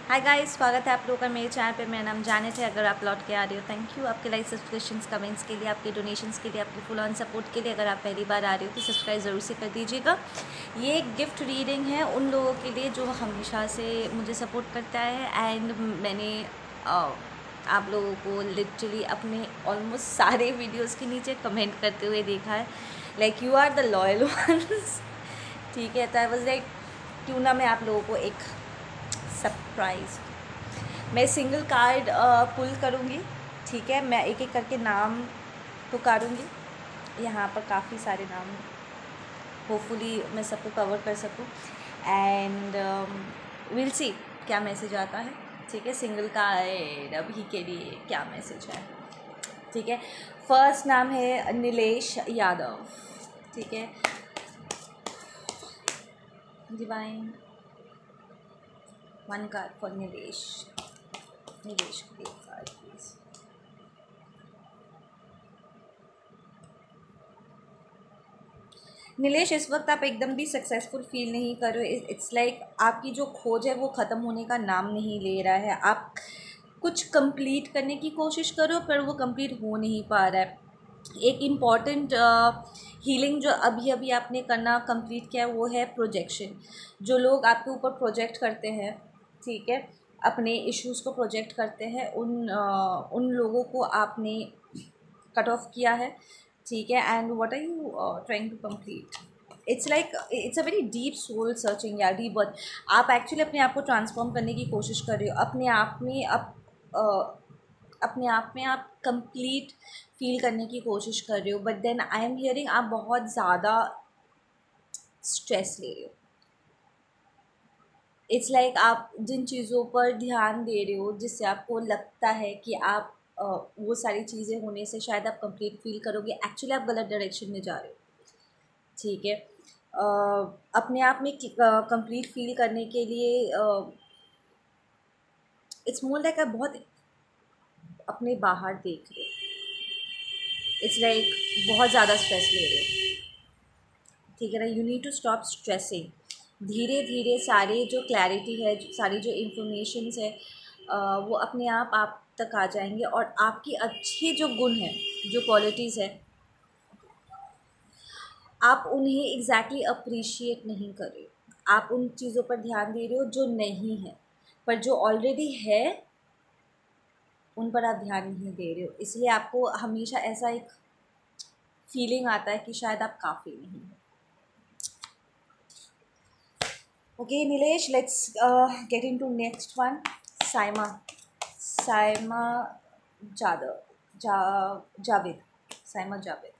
Hi guys, स्वागत है आप लोगों का मेरे चैनल पे। मेरा नाम जानित है। अगर आप लौट के आ रहे हो, थैंक यू आपके लाइक, सब्सक्रिप्शंस, कमेंट्स के लिए, आपके डोनेशंस के लिए, आपके फुल ऑन सपोर्ट के लिए। अगर आप पहली बार आ रहे हो तो सब्सक्राइब ज़रूर से कर दीजिएगा। ये एक गिफ्ट रीडिंग है उन लोगों के लिए जो हमेशा से मुझे सपोर्ट करता है। एंड मैंने आप लोगों को लिटरली अपने ऑलमोस्ट सारे वीडियोज़ के नीचे कमेंट करते हुए देखा है, like you are the loyal ones. ठीक है, तो आई वॉज लाइक क्यों ना मैं आप लोगों को एक सरप्राइज़। मैं सिंगल कार्ड पुल करूँगी। ठीक है, मैं एक एक करके नाम पुकारूँगी। यहाँ पर काफ़ी सारे नाम हैं, होपफुली मैं सबको कवर कर सकूँ। एंड विल सी क्या मैसेज आता है। ठीक है, सिंगल कार्ड अभी के लिए क्या मैसेज है। ठीक है, फर्स्ट नाम है नीलेश यादव। ठीक है, divine one card for Nilesh के लिए कार्ड प्लीज। नीलेश, इस वक्त आप एकदम भी सक्सेसफुल फील नहीं कर रहे हो। इट्स लाइक आपकी जो खोज है वो ख़त्म होने का नाम नहीं ले रहा है। आप कुछ कंप्लीट करने की कोशिश करो पर वो कंप्लीट हो नहीं पा रहा है। एक इम्पॉर्टेंट हीलिंग जो अभी अभी आपने करना कंप्लीट किया है वो है प्रोजेक्शन। जो लोग आपके ऊपर प्रोजेक्ट करते हैं, ठीक है, अपने इश्यूज़ को प्रोजेक्ट करते हैं, उन लोगों को आपने कट ऑफ किया है। ठीक है, and what are you trying to complete. It's like it's a very deep soul searching या डीप बर्थ। आप एक्चुअली अपने आप को ट्रांसफॉर्म करने की कोशिश कर रहे हो। अपने आप में आप कंप्लीट फील करने की कोशिश कर रहे हो। But then I am hearing आप बहुत ज़्यादा स्ट्रेस ले रहे हो। इट्स लाइक आप जिन चीज़ों पर ध्यान दे रहे हो जिससे आपको लगता है कि आप वो सारी चीज़ें होने से शायद आप कंप्लीट फील करोगे, एक्चुअली आप गलत डायरेक्शन में जा रहे हो। ठीक है, अपने आप में कंप्लीट फील करने के लिए इट्स मोर लाइक आप बहुत अपने बाहर देख रहे हो। इट्स लाइक बहुत ज़्यादा स्ट्रेस ले रहे हो। ठीक है ना, you need to stop stressing. धीरे धीरे सारे जो क्लैरिटी है, सारी जो इन्फॉर्मेशंस है वो अपने आप तक आ जाएंगे। और आपकी अच्छी जो गुण है, जो क्वालिटीज़ है, आप उन्हें एग्जैक्टली अप्रिशिएट नहीं कर रहे हो। आप उन चीज़ों पर ध्यान दे रहे हो जो नहीं है, पर जो ऑलरेडी है उन पर आप ध्यान नहीं दे रहे हो। इसलिए आपको हमेशा ऐसा एक फीलिंग आता है कि शायद आप काफ़ी नहीं हो। Okay Nilesh, let's get into next one. Saima Saima Jadhav Javed Saima Javed.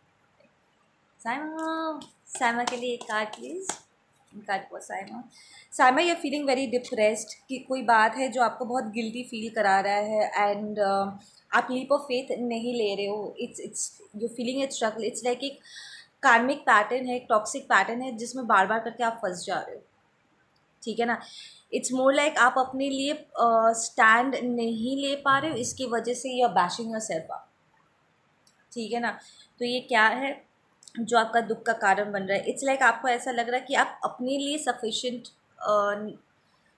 Saima Saima के लिए एक card please. Card for Saima. Saima, you are feeling very depressed कि कोई बात है जो आपको बहुत गिल्टी फील करा रहा है। एंड आप लीप ऑफ फेथ नहीं ले रहे हो। It's you feeling it struggle. It's like एक कार्मिक पैटर्न है, एक टॉक्सिक पैटर्न है जिसमें बार बार करके आप फंस जा रहे हो। ठीक है ना, इट्स मोर लाइक आप अपने लिए स्टैंड नहीं ले पा रहे हो, इसकी वजह से you are bashing yourself up. ठीक है ना, तो ये क्या है जो आपका दुख का कारण बन रहा है। इट्स लाइक आपको ऐसा लग रहा है कि आप अपने लिए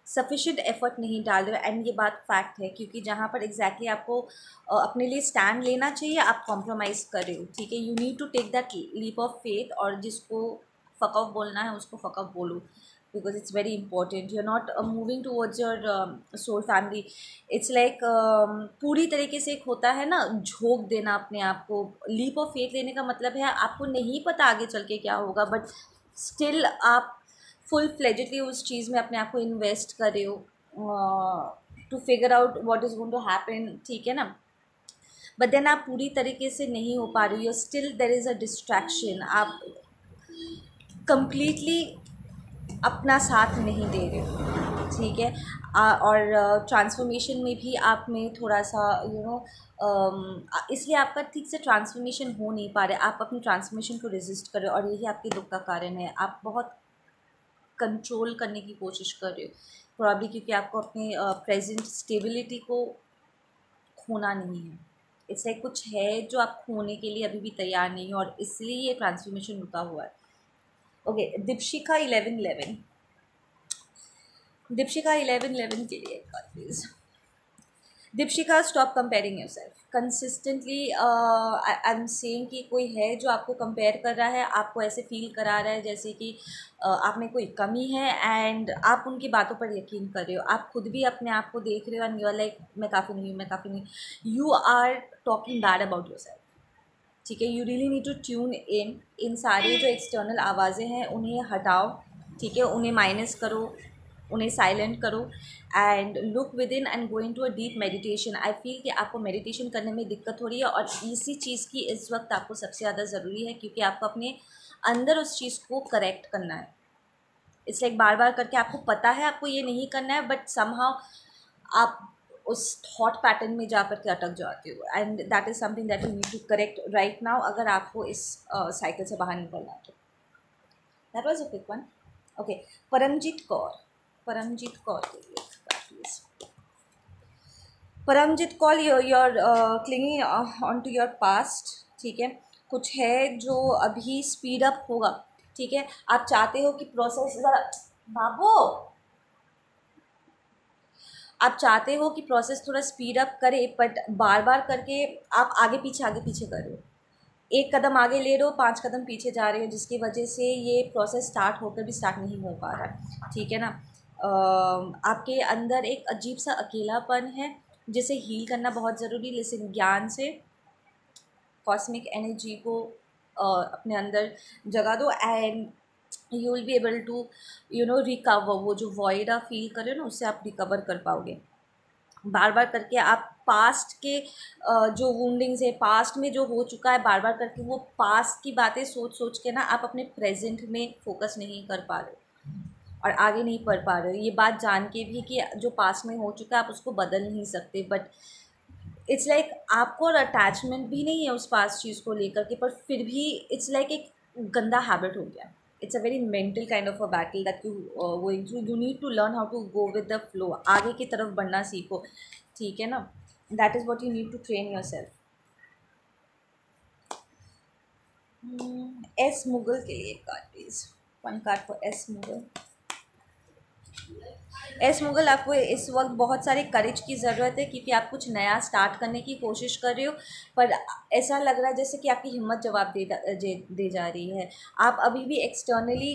सफिशेंट एफर्ट नहीं डाल रहे हो। एंड ये बात फैक्ट है, क्योंकि जहाँ पर एग्जैक्टली आपको अपने लिए स्टैंड लेना चाहिए आप कॉम्प्रोमाइज़ कर रहे हो। ठीक है, you need to take that leap of faith. और जिसको फक ऑफ बोलना है उसको फक ऑफ बोलो, because it's very important. You are not moving towards your soul family. It's like पूरी तरीके से एक होता है ना, झोंक देना अपने आप को। लीप ऑफ फेथ लेने का मतलब है आपको नहीं पता आगे चल के क्या होगा, बट स्टिल आप फुल फ्लेजेडली उस चीज़ में अपने आप को इन्वेस्ट कर रहे हो to figure out what is going to happen. ठीक है ना, बट देन आप पूरी तरीके से नहीं हो पा रही हो। Still there is a distraction. आप कंप्लीटली अपना साथ नहीं दे रहे हो। ठीक है, और ट्रांसफॉर्मेशन में भी आप में थोड़ा सा इसलिए आपका ठीक से ट्रांसफॉर्मेशन हो नहीं पा रहा है। आप अपनी ट्रांसफॉर्मेशन को रेजिस्ट कर रहे हो और यही आपके दुख का कारण है। आप बहुत कंट्रोल करने की कोशिश कर रहे हो, प्रॉब्ली क्योंकि आपको अपने प्रेजेंट स्टेबिलिटी को खोना नहीं है। इट्स लाइक कुछ है जो आप खोने के लिए अभी भी तैयार नहीं हो और इसलिए ये ट्रांसफॉर्मेशन रुका हुआ है। ओके, दीपशिखा 1111। दीपशिका 11 के लिए please. Deepshikha stop comparing yourself consistently. I am saying कि कोई है जो आपको कंपेयर कर रहा है, आपको ऐसे फील करा रहा है जैसे कि आप में कोई कमी है, एंड आप उनकी बातों पर यकीन कर रहे हो। आप खुद भी अपने आप को देख रहे हो एंड यू आर लाइक मैं काफ़ी नहीं हूँ, मैं काफ़ी नहीं। You are talking bad about yourself, ठीक है। You really need to tune in सारी जो एक्सटर्नल आवाज़ें हैं उन्हें हटाओ, ठीक है, उन्हें माइनस करो, उन्हें साइलेंट करो and look within and go into a deep meditation. I feel कि आपको मेडिटेशन करने में दिक्कत हो रही है और इसी चीज़ की इस वक्त आपको सबसे ज़्यादा ज़रूरी है, क्योंकि आपको अपने अंदर उस चीज़ को करेक्ट करना है। इट्स लाइक बार बार करके आपको पता है आपको ये नहीं करना है, बट समहाउ आप उस थॉट पैटर्न में जा कर के अटक जाते हो, and that is something that you need to correct right now अगर आपको इस साइकिल से बाहर निकलना है तो। That was a quick one. Okay, Paramjit Kaur, Paramjit Kaur के लिए please. Paramjit Kaur, your clinging on to your past, ठीक है। कुछ है जो अभी स्पीड अप होगा, ठीक है। आप चाहते हो कि प्रोसेस ज़रा, बाबू आप चाहते हो कि प्रोसेस थोड़ा स्पीड अप करे, बट बार बार करके आप आगे पीछे कर रहे हो। एक कदम आगे ले रहे हो, 5 कदम पीछे जा रहे हो, जिसकी वजह से ये प्रोसेस स्टार्ट होकर भी स्टार्ट नहीं हो पा रहा है, ठीक है ना। आपके अंदर एक अजीब सा अकेलापन है जिसे हील करना बहुत ज़रूरी। लेकिन ज्ञान से कॉस्मिक एनर्जी को अपने अंदर जगा दो and you will be able to recover. वो जो वॉइड आप फील कर रहे हो ना, उससे आप रिकवर कर पाओगे। बार बार करके आप पास्ट के जो वुंडिंग्स है, पास्ट में जो हो चुका है, बार बार करके वो पास्ट की बातें सोच सोच के ना आप अपने प्रेजेंट में फोकस नहीं कर पा रहे हो और आगे नहीं बढ़ पा रहे हो। ये बात जान के भी कि जो पास्ट में हो चुका है आप उसको बदल नहीं सकते, बट इट्स लाइक आपको और अटैचमेंट भी नहीं है उस पास्ट चीज़ को लेकर के, पर फिर भी इट्स लाइक एक गंदा हैबिट हो गया। It's a very mental kind of a battle that you going through. You need to learn how to go with the flow, आगे की तरफ बढ़ना सीखो, ठीक है ना। That is what you need to train yourself. S Mughal के लिए card please, 1 card for S Mughal. S Mughal, आपको इस वक्त बहुत सारे करेज की ज़रूरत है, क्योंकि आप कुछ नया स्टार्ट करने की कोशिश कर रहे हो, पर ऐसा लग रहा है जैसे कि आपकी हिम्मत जवाब दे जा रही है। आप अभी भी एक्सटर्नली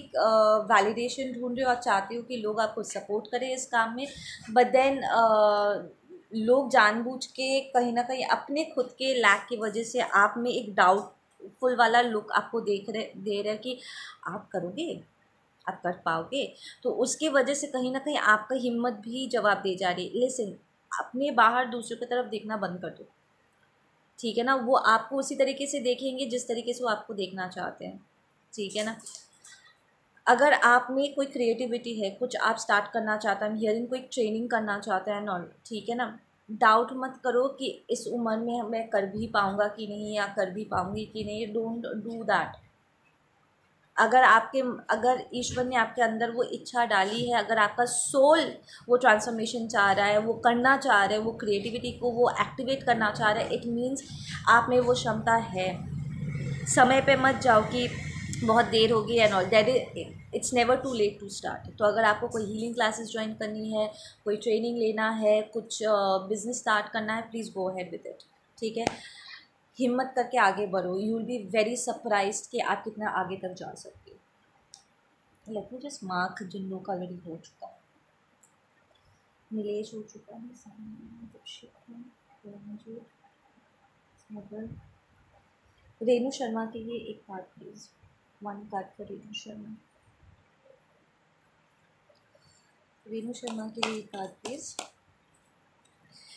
वैलिडेशन ढूंढ रहे हो और चाहते हो कि लोग आपको सपोर्ट करें इस काम में, बट देन लोग जानबूझ के कहीं ना कहीं अपने खुद के लैक की वजह से आप में एक डाउटफुल वाला लुक आपको दे रहे कि आप करोगे, आप कर पाओगे, तो उसकी वजह से कहीं ना कहीं आपका हिम्मत भी जवाब दे जा रही है। लेकिन अपने बाहर दूसरों की तरफ देखना बंद कर दो, ठीक है ना। वो आपको उसी तरीके से देखेंगे जिस तरीके से वो आपको देखना चाहते हैं, ठीक है ना। अगर आप में कोई क्रिएटिविटी है, कुछ आप स्टार्ट करना चाहते हैं, हियरिंग कोई ट्रेनिंग करना चाहते हैं नॉल, ठीक है ना। डाउट मत करो कि इस उम्र में मैं कर भी पाऊँगा कि नहीं, या कर भी पाऊँगी कि नहीं। Don't do that. अगर ईश्वर ने आपके अंदर वो इच्छा डाली है, अगर आपका सोल वो ट्रांसफॉर्मेशन चाह रहा है, वो करना चाह रहा है, वो क्रिएटिविटी को वो एक्टिवेट करना चाह रहा है, इट मीन्स आप में वो क्षमता है। समय पे मत जाओ कि बहुत देर होगी and all that. It's never too late to start. तो अगर आपको कोई हीलिंग क्लासेस ज्वाइन करनी है, कोई ट्रेनिंग लेना है, कुछ बिजनेस स्टार्ट करना है, please go ahead with it, ठीक है। हिम्मत करके आगे बढ़ो। You will be very surprised कि आप कितना आगे तक जा सकते हो। लेट मी जस्ट मार्क जिन लोग का ऑलरेडी हो चुका है। नीलेश हो चुका है, रेनू शर्मा के लिए एक card please, 1 card for Renu Sharma. Renu Sharma के लिए एक card please.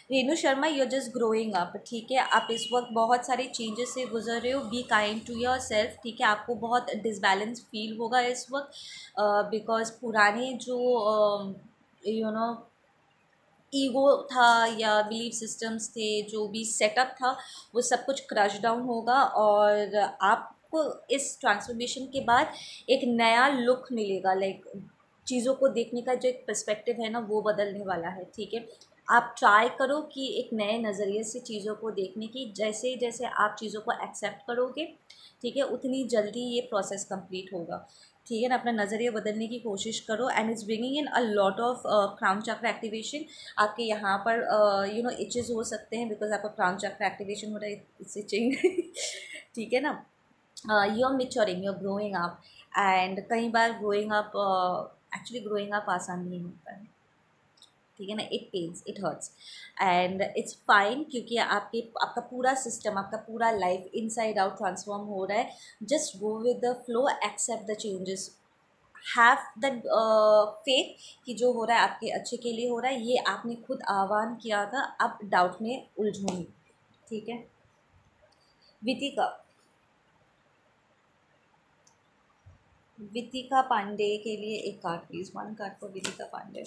Renu Sharma, you are just growing up, ठीक है। आप इस वक्त बहुत सारे चेंजेस से गुजर रहे हो। Be kind to yourself, ठीक है। आपको बहुत डिसबैलेंस फील होगा इस वक्त, बिकॉज पुराने जो यू नो ईगो था या बिलीफ सिस्टम्स थे, जो भी सेटअप था, वो सब कुछ क्रश डाउन होगा और आपको इस ट्रांसफॉर्मेशन के बाद एक नया लुक मिलेगा। लाइक चीज़ों को देखने का जो एक पर्सपेक्टिव है ना, वो बदलने वाला है, ठीक है। आप ट्राई करो कि एक नए नज़रिए से चीज़ों को देखने की, जैसे जैसे आप चीज़ों को एक्सेप्ट करोगे, ठीक है, उतनी जल्दी ये प्रोसेस कंप्लीट होगा, ठीक है ना, अपना नज़रिया बदलने की कोशिश करो। And it's bringing in a lot of crown चक्र एक्टिवेशन। आपके यहाँ पर इचेस हो सकते हैं बिकॉज आपका क्राउन चक्र एक्टिवेशन हो रहा है, इट्स इचिंग ठीक है ना। You are maturing, you are growing up. And कई बार growing up, actually growing up आसान नहीं होता है, ठीक है ना। It pains, it hurts and it's fine, क्योंकि आपका पूरा सिस्टम, आपका पूरा लाइफ इनसाइड आउट ट्रांसफॉर्म हो रहा है। Just go with the flow, accept the changes, have the faith कि जो हो रहा है आपके अच्छे के लिए हो रहा है। ये आपने खुद आह्वान किया था, अब डाउट में उलझो नहीं, ठीक है। वितिका, वितिका पांडे के लिए एक card please, one card for Vitika Pandey.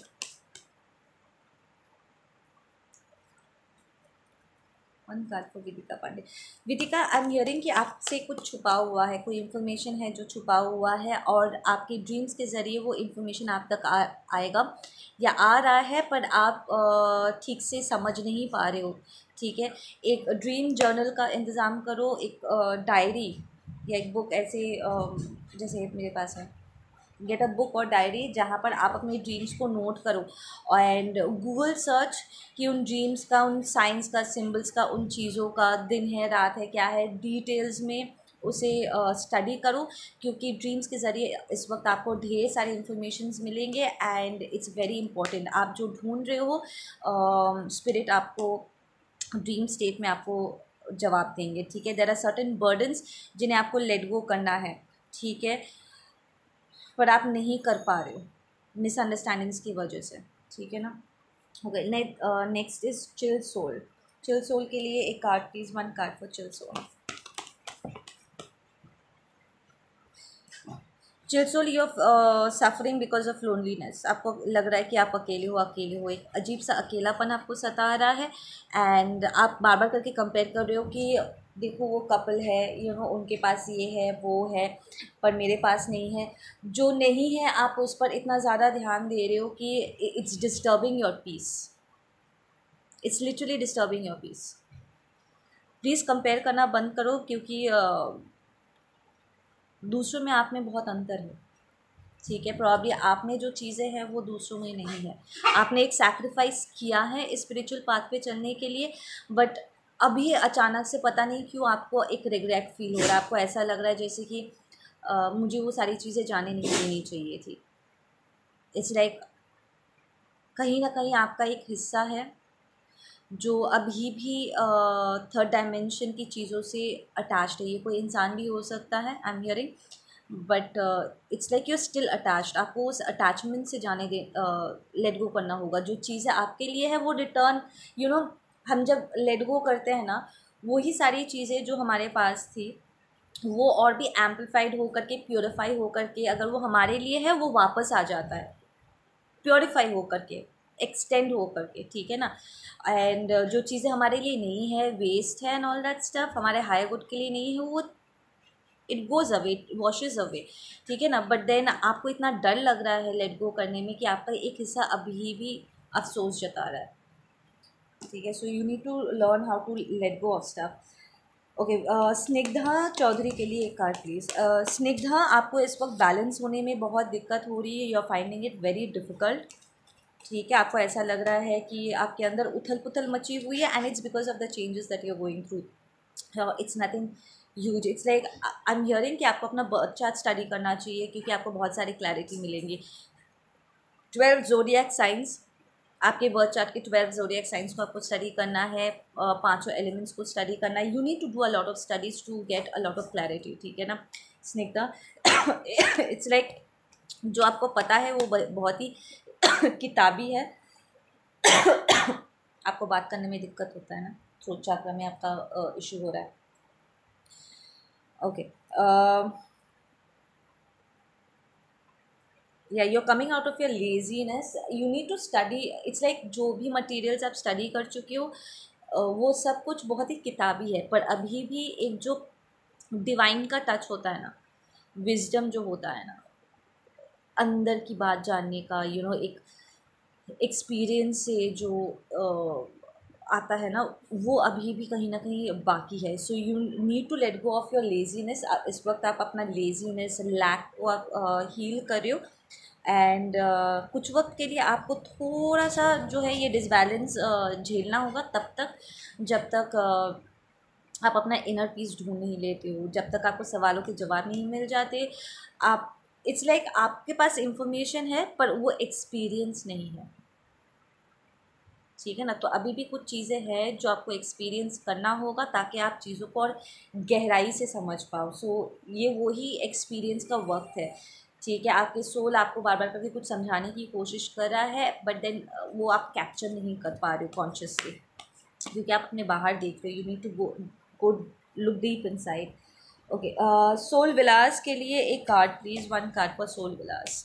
One card for Vidika Pandey. Vidika, I am hearing कि आपसे कुछ छुपा हुआ है, कोई इन्फॉर्मेशन है जो छुपा हुआ है, और आपके ड्रीम्स के ज़रिए वो इन्फॉर्मेशन आप तक आएगा या आ रहा है, पर आप ठीक से समझ नहीं पा रहे हो, ठीक है। एक ड्रीम जर्नल का इंतज़ाम करो, एक डायरी या एक बुक ऐसे, जैसे मेरे पास है, गेट अ बुक और डायरी जहाँ पर आप अपने ड्रीम्स को नोट करो। एंड गूगल सर्च कि उन ड्रीम्स का, उन साइंस का, सिंबल्स का, उन चीज़ों का, दिन है रात है क्या है, डिटेल्स में उसे स्टडी करो, क्योंकि ड्रीम्स के ज़रिए इस वक्त आपको ढेर सारे इन्फॉर्मेशंस मिलेंगे। एंड इट्स वेरी इंपॉर्टेंट, आप जो ढूंढ रहे हो स्पिरिट आपको ड्रीम स्टेट में आपको जवाब देंगे, ठीक है। देयर आर सर्टेन बर्डन्स जिन्हें आपको लेट गो करना है, ठीक है, पर आप नहीं कर पा रहे हो मिसअंडरस्टैंडिंग्स की वजह से, ठीक है ना। Okay, next is chill soul. Chill soul के लिए एक card please, one card for chill soul. Chill soul, you are suffering because of loneliness. आपको लग रहा है कि आप अकेले हो, अकेले हो, एक अजीब सा अकेलापन आपको सता रहा है। एंड आप बार बार करके कंपेयर कर रहे हो कि देखो वो कपल है, उनके पास ये है वो है, पर मेरे पास नहीं है। जो नहीं है आप उस पर इतना ज़्यादा ध्यान दे रहे हो कि it's disturbing your peace, it's literally disturbing your peace. Please compare करना बंद करो, क्योंकि दूसरों में आप में बहुत अंतर है, ठीक है। प्रॉब्ली आप में जो चीज़ें हैं वो दूसरों में नहीं है। आपने एक सैक्रिफाइस किया है स्पिरिचुअल पाथ पे चलने के लिए, बट अभी अचानक से पता नहीं क्यों आपको एक रिग्रेट फील हो रहा है। आपको ऐसा लग रहा है जैसे कि मुझे वो सारी चीज़ें जाने नहीं देनी चाहिए थी। इट्स लाइक कहीं ना कहीं आपका एक हिस्सा है जो अभी भी थर्ड डायमेंशन की चीज़ों से अटैच्ड है। ये कोई इंसान भी हो सकता है, आई am hearing, but it's like you still attached. आपको उस अटैचमेंट से जाने दे, लेट गो करना होगा। जो चीज़ें आपके लिए है वो रिटर्न, हम जब लेट गो करते हैं ना, वही सारी चीज़ें जो हमारे पास थी वो और भी एम्पलीफाइड होकर के, प्योरीफाई होकर के, अगर वो हमारे लिए है वो वापस आ जाता है, प्योरीफाई होकर के, एक्सटेंड होकर के, ठीक है ना। एंड जो चीज़ें हमारे लिए नहीं है, वेस्ट है एंड ऑल दैट स्टफ, हमारे हाई गुड के लिए नहीं है, वो it goes away, it washes away, ठीक है ना। बट देन आपको इतना डर लग रहा है लेट गो करने में कि आपका एक हिस्सा अभी भी अफसोस जता रहा है, ठीक है। So you need to learn how to let go of stuff. Okay, Snigdha Chaudhary के लिए एक कार्ड प्लीज़। स्निग्धा, आपको इस वक्त बैलेंस होने में बहुत दिक्कत हो रही है, you are finding it very difficult, ठीक है। आपको ऐसा लग रहा है कि आपके अंदर उथल पुथल मची हुई है, and it's because of the changes that you are going through. It's nothing huge, it's like I am hearing कि आपको अपना बर्थ चार्ट स्टडी करना चाहिए, क्योंकि आपको बहुत सारी क्लैरिटी मिलेंगी। 12 ज़ोडिएक साइंस, आपके बर्थ चार्ट के 12 ज़ोडिएक साइंस को आपको स्टडी करना है, पांचों एलिमेंट्स को स्टडी करना है। You need to do a lot of studies to get a lot of clarity, ठीक है ना स्निग्धा। इट्स लाइक जो आपको पता है वो बहुत ही किताबी है। आपको बात करने में दिक्कत होता है ना, थ्रोट चक्र में आपका इशू हो रहा है। ओके, या you are coming out of your laziness, you need to study. It's like जो भी मटेरियल्स आप स्टडी कर चुके हो वो सब कुछ बहुत ही किताबी है, पर अभी भी एक जो डिवाइन का टच होता है ना, विजडम जो होता है ना, अंदर की बात जानने का, एक एक्सपीरियंस से जो आता है ना, वो अभी भी कहीं ना कहीं बाकी है. So you need to let go of your laziness. इस वक्त आप अपना लेजीनेस, लैक को आप हील कर रहे हो. एंड कुछ वक्त के लिए आपको थोड़ा सा जो है ये डिसबैलेंस झेलना होगा, तब तक जब तक आप अपना इनर पीस ढूंढ नहीं लेते हो, जब तक आपको सवालों के जवाब नहीं मिल जाते. आप, इट्स लाइक आपके पास इंफॉर्मेशन है पर वो एक्सपीरियंस नहीं है. ठीक है ना. तो अभी भी कुछ चीज़ें हैं जो आपको एक्सपीरियंस करना होगा ताकि आप चीज़ों को और गहराई से समझ पाओ. सो ये वही एक्सपीरियंस का वक्त है. ठीक है. आपके सोल आपको बार बार करके कुछ समझाने की कोशिश कर रहा है, बट देन वो आप कैप्चर नहीं कर पा रहे हो कॉन्शियसली, क्योंकि आप अपने बाहर देख रहे हो. You need to go look deep inside. Okay. Sol Vilas के लिए एक card please. One card for Sol Vilas.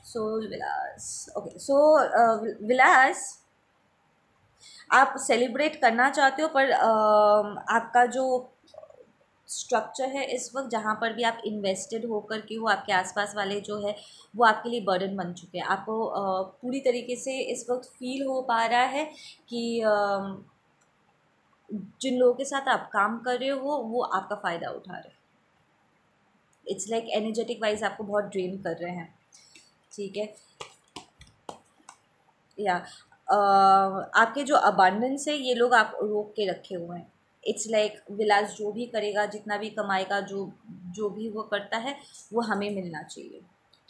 Sol Vilas. Okay. So Vilas, आप सेलिब्रेट करना चाहते हो, पर आपका जो स्ट्रक्चर है इस वक्त, जहाँ पर भी आप इन्वेस्टेड होकर के वो आपके आसपास वाले जो है वो आपके लिए बर्डन बन चुके हैं. आपको पूरी तरीके से इस वक्त फील हो पा रहा है कि जिन लोगों के साथ आप काम कर रहे हो वो आपका फ़ायदा उठा रहे हैं. इट्स लाइक एनर्जेटिक वाइज आपको बहुत ड्रेन कर रहे हैं. ठीक है. या आपके जो अबांडेंस है ये लोग आप रोक के रखे हुए हैं. इट्स लाइक विलास जो भी करेगा, जितना भी कमाएगा, जो जो भी वो करता है वो हमें मिलना चाहिए.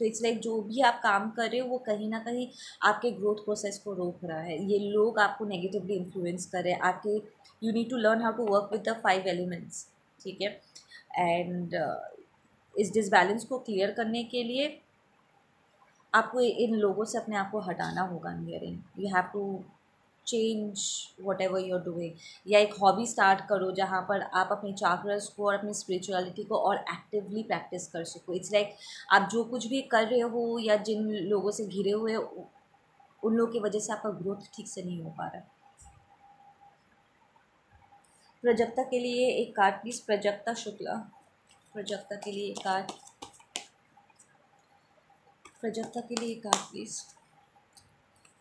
तो इट्स लाइक जो भी आप काम कर रहे हो वो कहीं ना कहीं आपके ग्रोथ प्रोसेस को रोक रहा है. ये लोग आपको नेगेटिवली इन्फ्लुएंस कर रहे हैं. आपके, you need to learn how to work with the 5 elements. ठीक है. एंड इस डिसबैलेंस को क्लियर करने के लिए आपको इन लोगों से अपने आप को हटाना होगा. Hearing you have to change whatever you are doing. या एक हॉबी स्टार्ट करो जहाँ पर आप अपने चाक्रस को और अपनी स्पिरिचुअलिटी को और एक्टिवली प्रैक्टिस कर सको. इट्स लाइक आप जो कुछ भी कर रहे हो या जिन लोगों से घिरे हुए हो, उन लोगों की वजह से आपका ग्रोथ ठीक से नहीं हो पा रहा है. प्रजक्ता के लिए एक कार्ड प्लीज़. प्रजक्ता शुक्ला. प्रजक्ता के लिए एक कार्ड. प्रजक्ता के लिए एक card please.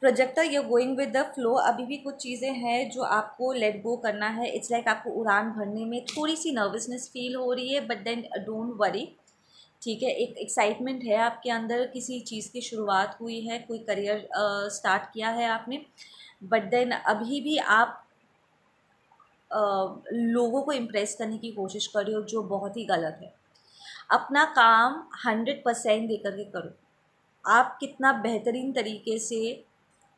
Prajakta, you going with the flow. अभी भी कुछ चीज़ें हैं जो आपको लेट गो करना है. इट्स लाइक आपको उड़ान भरने में थोड़ी सी नर्वसनेस फील हो रही है, बट देन डोंट वरी. ठीक है. एक एक्साइटमेंट है आपके अंदर, किसी चीज़ की शुरुआत हुई है, कोई करियर स्टार्ट किया है आपने, बट देन अभी भी आप लोगों को इम्प्रेस करने की कोशिश कर रहे हो, जो बहुत ही गलत है. अपना काम 100% दे करके करो. आप कितना बेहतरीन तरीके से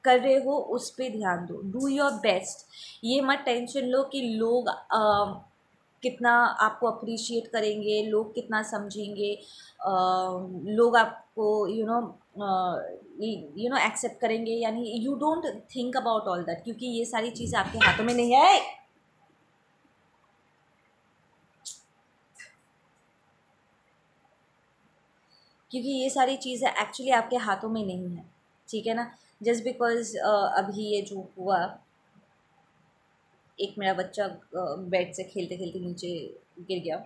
कर रहे हो उस पर ध्यान दो. Do your best. ये मत टेंशन लो कि लोग कितना आपको अप्रिशिएट करेंगे, लोग कितना समझेंगे, लोग आपको यू नो एक्सेप्ट करेंगे. यानी you don't think about all that, क्योंकि ये सारी चीज़ें आपके हाथों में नहीं है. क्योंकि ये सारी चीज़ें एक्चुअली आपके हाथों में नहीं है. ठीक है ना. जस्ट बिकॉज अभी ये जो हुआ, एक मेरा बच्चा बेड से खेलते खेलते नीचे गिर गया.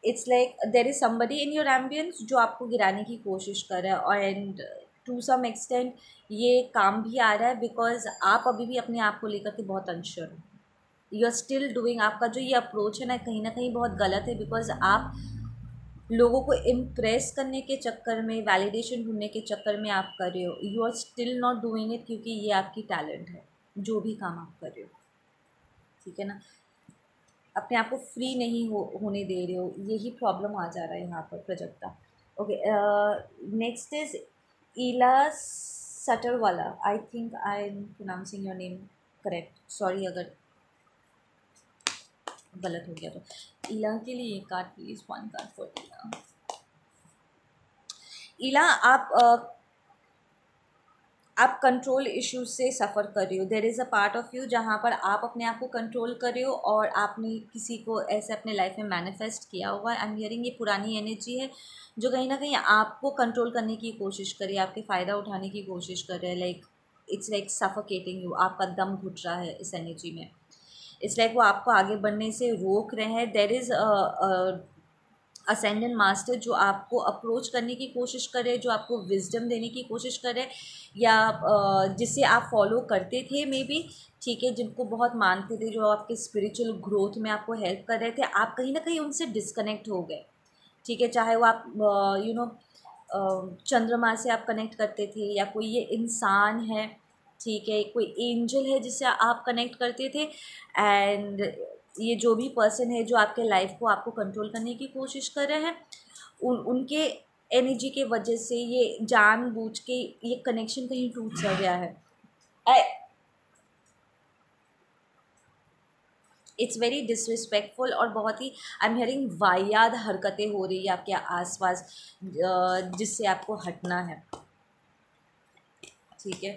It's like there is somebody in your ambience जो आपको गिराने की कोशिश कर रहा है. और एंड टू सम एक्सटेंट ये काम भी आ रहा है बिकॉज आप अभी भी अपने आप को लेकर के बहुत अनश्योर हो. You are still doing. आपका जो ये अप्रोच है ना कहीं बहुत गलत है, बिकॉज आप लोगों को इम्प्रेस करने के चक्कर में, वैलिडेशन ढूंढने के चक्कर में आप कर रहे हो. You are still not doing it, क्योंकि ये आपकी टैलेंट है जो भी काम आप कर रहे हो. ठीक है ना. अपने आप को फ्री नहीं होने दे रहे हो. यही प्रॉब्लम आ जा रहा है यहाँ पर Prajakta. Okay. Next is Ela Satarwala. I think I am pronouncing your name correct. Sorry अगर गलत हो गया तो. ईला के लिए एक card please. One card for Ela. Ela, आप कंट्रोल इश्यूज से सफ़र कर रही हो. There is a part of you जहाँ पर आप अपने आप को कंट्रोल कर रहे हो और आपने किसी को ऐसे अपने लाइफ में मैनिफेस्ट किया हुआ है. आई एम हियरिंग ये पुरानी एनर्जी है जो कहीं ना कहीं आपको कंट्रोल करने की कोशिश कर रही है, आपके फ़ायदा उठाने की कोशिश कर रहे हैं. Like it's like suffocating you. आपका दम घुट रहा है इस एनर्जी में. इट्स लाइक वो आपको आगे बढ़ने से रोक रहे हैं. देयर इज़ असेंडेंट मास्टर जो आपको अप्रोच करने की कोशिश करे, जो आपको विजडम देने की कोशिश करे, या जिसे आप फॉलो करते थे मे बी, ठीक है, जिनको बहुत मानते थे, जो आपके स्पिरिचुअल ग्रोथ में आपको हेल्प कर रहे थे, आप कहीं ना कहीं उनसे डिस्कनेक्ट हो गए, ठीक है। चाहे वो आप चंद्रमा से आप कनेक्ट करते थे, या कोई ये इंसान है, ठीक है, कोई एंजल है जिससे आप कनेक्ट करते थे, एंड ये जो भी पर्सन है जो आपके लाइफ को आपको कंट्रोल करने की कोशिश कर रहे हैं, उनके एनर्जी के वजह से ये जानबूझ के ये कनेक्शन कहीं टूट सा गया है। इट्स वेरी डिसरिस्पेक्टफुल, और बहुत ही आई एम हियरिंग वाहियात हरकतें हो रही है आपके आसपास, जिससे आपको हटना है, ठीक है।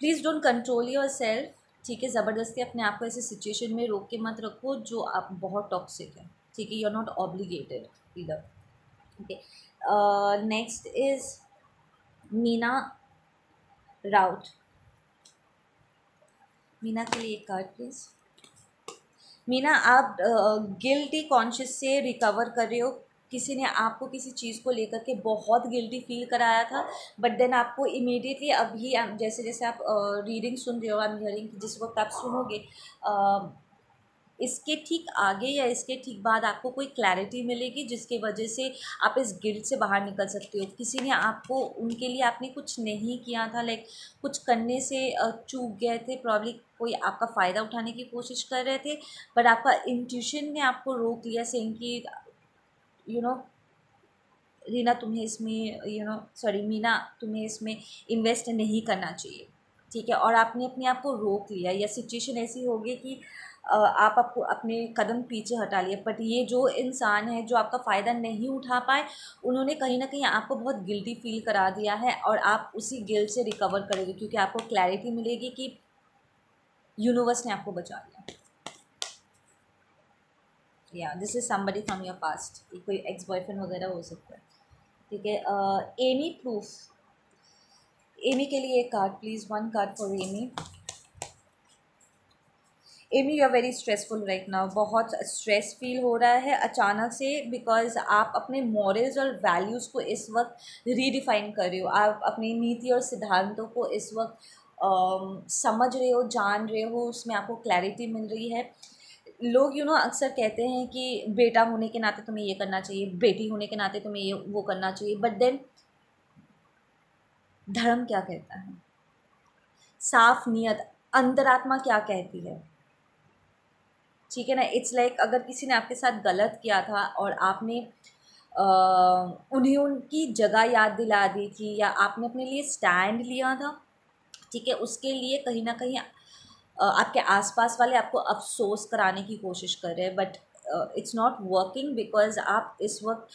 Please don't control your self, ठीक है। ज़बरदस्ती अपने आप को ऐसे सिचुएशन में रोक के मत रखो जो आप बहुत टॉक्सिक है, ठीक है। यू आर नॉट ऑब्लिगेटेड इधर, okay. Next is Meena Raut. Meena के लिए एक कार्ड प्लीज़। मीना, आप गिल्टी कॉन्शियस से रिकवर कर रहे हो। किसी ने आपको किसी चीज़ को लेकर के बहुत गिल्टी फील कराया था, बट देन आपको इमीडिएटली अभी जैसे जैसे आप रीडिंग सुन रहे हो, आई एम हियरिंग, जिस वक्त आप सुनोगे इसके ठीक आगे या इसके ठीक बाद आपको कोई क्लैरिटी मिलेगी, जिसकी वजह से आप इस गिल्ट से बाहर निकल सकते हो। किसी ने आपको, उनके लिए आपने कुछ नहीं किया था, लाइक कुछ करने से चूक गए थे, प्रॉब्ली कोई आपका फ़ायदा उठाने की कोशिश कर रहे थे, बट आपका इंट्यूशन ने आपको रोक लिया, सेइंग कि यू नो रीना तुम्हें इसमें, सॉरी मीना, तुम्हें इसमें इन्वेस्ट नहीं करना चाहिए, ठीक है। और आपने अपने आप को रोक लिया, या सिचुएशन ऐसी हो गई कि आप आपको अपने कदम पीछे हटा लिए, बट ये जो इंसान है जो आपका फ़ायदा नहीं उठा पाए, उन्होंने कहीं ना कहीं आपको बहुत गिल्टी फील करा दिया है, और आप उसी गिल्ट से रिकवर करोगे, क्योंकि आपको क्लैरिटी मिलेगी कि यूनिवर्स ने आपको बचा लिया। या this is somebody from your past, कोई एक्स बॉयफ्रेंड वगैरह हो सकता है, ठीक है। एमी प्रूफ, एमी के लिए एक card please, one card for Amy. Amy, you are very stressful right now, बहुत स्ट्रेस फील हो रहा है अचानक से, बिकॉज आप अपने मॉरल्स और वैल्यूज़ को इस वक्त रीडिफाइन कर रहे हो, आप अपनी नीति और सिद्धांतों को इस वक्त समझ रहे हो, जान रहे हो, उसमें आपको क्लैरिटी मिल रही है। लोग अक्सर कहते हैं कि बेटा होने के नाते तुम्हें ये करना चाहिए, बेटी होने के नाते तुम्हें ये वो करना चाहिए, बट देन धर्म क्या कहता है, साफ नियत, अंतरात्मा क्या कहती है, ठीक है ना। इट्स लाइक अगर किसी ने आपके साथ गलत किया था और आपने उन्हें उनकी जगह याद दिला दी थी, या आपने अपने लिए स्टैंड लिया था, ठीक है, उसके लिए कहीं ना कहीं आपके आसपास वाले आपको अफसोस कराने की कोशिश कर रहे हैं, but it's not working, because आप इस वक्त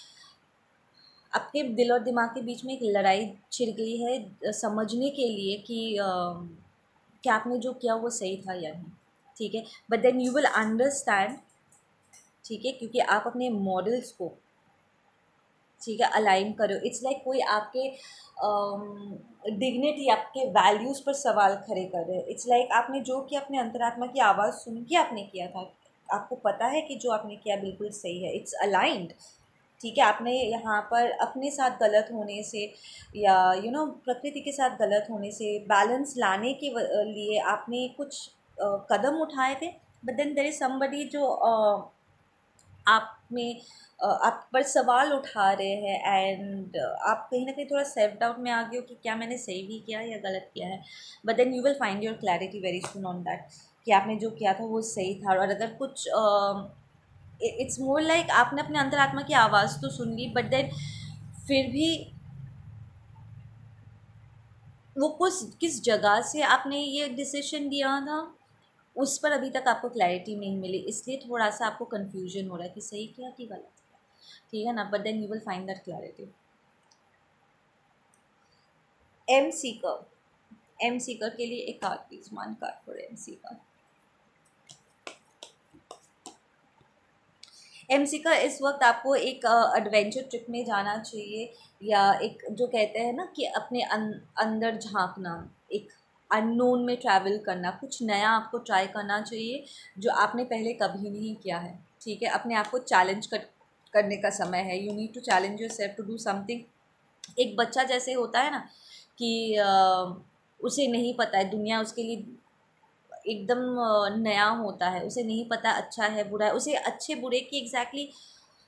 आपके दिल और दिमाग के बीच में एक लड़ाई छिड़ गई है, समझने के लिए कि क्या आपने जो किया वो सही था या नहीं, ठीक है। But then you will understand, ठीक है, क्योंकि आप अपने मॉडल्स को, ठीक है, अलाइन करो। इट्स लाइक कोई आपके डिग्निटी, आपके वैल्यूज़ पर सवाल खड़े कर रहे हैं। इट्स लाइक आपने जो किया, अपने अंतरात्मा की आवाज़ सुन के आपने किया था, आपको पता है कि जो आपने किया बिल्कुल सही है, इट्स अलाइंड, ठीक है। आपने यहाँ पर अपने साथ गलत होने से, या प्रकृति के साथ गलत होने से बैलेंस लाने के लिए आपने कुछ कदम उठाए थे, but then there is somebody जो आप में आप पर सवाल उठा रहे हैं, एंड आप कहीं ना कहीं थोड़ा सेल्फ डाउट में आ गए हो कि क्या मैंने सही भी किया या गलत किया है, but then you will find your clarity very soon on that, कि आपने जो किया था वो सही था। और अगर कुछ इट्स मोर लाइक आपने अपने अंतरात्मा की आवाज़ तो सुन ली, बट देन फिर भी वो किस जगह से आपने ये डिसीजन लिया था, उस पर अभी तक आपको क्लैरिटी नहीं मिली, इसलिए थोड़ा सा आपको कन्फ्यूजन हो रहा है कि सही किया कि गलत किया, ठीक है ना। But then you will find that clarity. M seeker, M seeker के लिए एक card please, one card for M seeker. M seeker, इस वक्त आपको एक एडवेंचर ट्रिप में जाना चाहिए, या एक जो कहते हैं ना कि अपने अंदर झांकना, एक अननोन में ट्रैवल करना, कुछ नया आपको ट्राई करना चाहिए जो आपने पहले कभी नहीं किया है, ठीक है। अपने आप को चैलेंज करने का समय है। You need to challenge your self to do something. एक बच्चा जैसे होता है ना कि उसे नहीं पता है, दुनिया उसके लिए एकदम नया होता है, उसे नहीं पता अच्छा है बुरा है, उसे अच्छे बुरे की एग्जैक्टली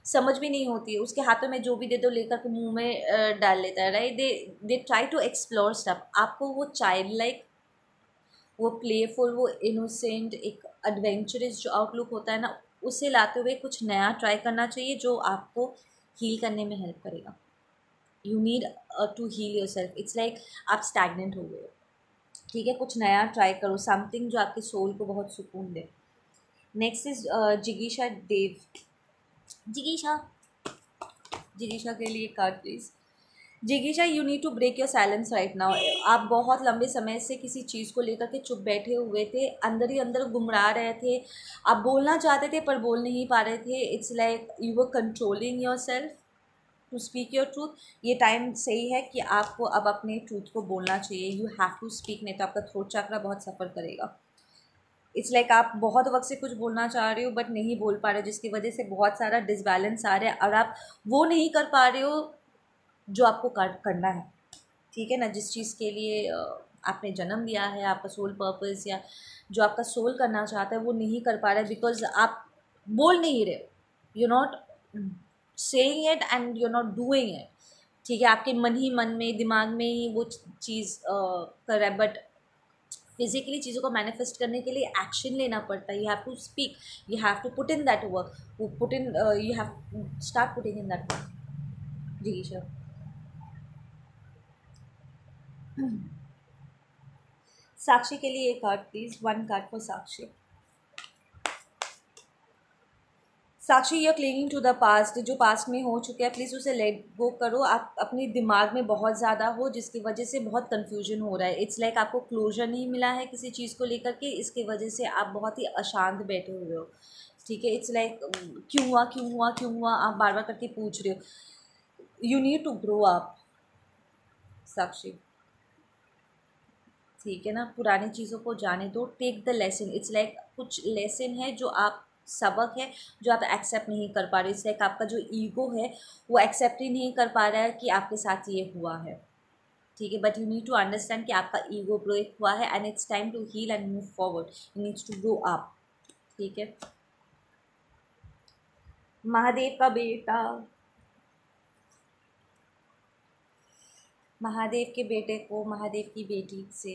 समझ भी नहीं होती है, उसके हाथों में जो भी दे दो लेकर के मुंह में डाल लेता है, राइट। They try to explore stuff. आपको वो चाइल्ड लाइक, वो प्लेफुल, वो इनोसेंट, एक एडवेंचरस जो आउटलुक होता है ना, उसे लाते हुए कुछ नया ट्राई करना चाहिए जो आपको हील करने में हेल्प करेगा। You need to heal your self. It's like आप स्टैगनेंट हो गए हो, ठीक है, कुछ नया ट्राई करो, समथिंग जो आपके सोल को बहुत सुकून दे। नेक्स्ट इज जिगीशा देव। जिगीशा, जिगीशा के लिए card please. जिगीशा, you need to break your silence right now. आप बहुत लंबे समय से किसी चीज़ को लेकर के चुप बैठे हुए थे, अंदर ही अंदर गुमरा रहे थे, आप बोलना चाहते थे पर बोल नहीं पा रहे थे। It's like you were controlling your self to speak your truth. ये टाइम सही है कि आपको अब अपने ट्रूथ को बोलना चाहिए। यू हैव टू स्पीक, नहीं तो आपका थ्रोट चक्रा बहुत सफ़र करेगा। इट्स लाइक आप बहुत वक्त से कुछ बोलना चाह रहे हो बट नहीं बोल पा रहे हो, जिसकी वजह से बहुत सारा डिसबैलेंस आ रहा है और आप वो नहीं कर पा रहे हो जो आपको करना है, ठीक है ना, जिस चीज़ के लिए आपने जन्म लिया है, आपका सोल पर्पस या जो आपका सोल करना चाहता है वो नहीं कर पा रहा है बिकॉज आप बोल नहीं रहे हो। You not saying it and you not doing it, ठीक है, आपके मन ही मन में, दिमाग में ही वो चीज़ कर रहा है, बट फिजिकली चीज़ों को मैनिफेस्ट करने के लिए एक्शन लेना पड़ता है। You have to speak, you have to put in that work, put in, you have start putting in that work. जी सर। साक्षी के लिए एक card please, one card for Sakshi. Sakshi, you are clinging to the past. जो past में हो चुका है please उसे लेट गो करो। आप अपने दिमाग में बहुत ज़्यादा हो जिसकी वजह से बहुत कन्फ्यूजन हो रहा है। इट्स लाइक आपको क्लोजर नहीं मिला है किसी चीज़ को लेकर के, इसकी वजह से आप बहुत ही अशांत बैठे हुए हो, ठीक है। इट्स लाइक क्यों हुआ क्यों हुआ क्यों हुआ, आप बार बार करके पूछ रहे हो। You need to grow up Sakshi, ठीक है ना, पुरानी चीज़ों को जाने दो, take the lesson. It's like कुछ लेसन है जो आप, सबक है जो आप एक्सेप्ट नहीं कर पा रहे। इट्स लाइक आपका जो ईगो है वो एक्सेप्ट ही नहीं कर पा रहा है कि आपके साथ ये हुआ है, ठीक है। But you need to understand कि आपका ईगो ब्रेक हुआ है and it's time to heal and move forward. You needs to grow up, ठीक है। महादेव का बेटा, महादेव के बेटे को महादेव की बेटी से,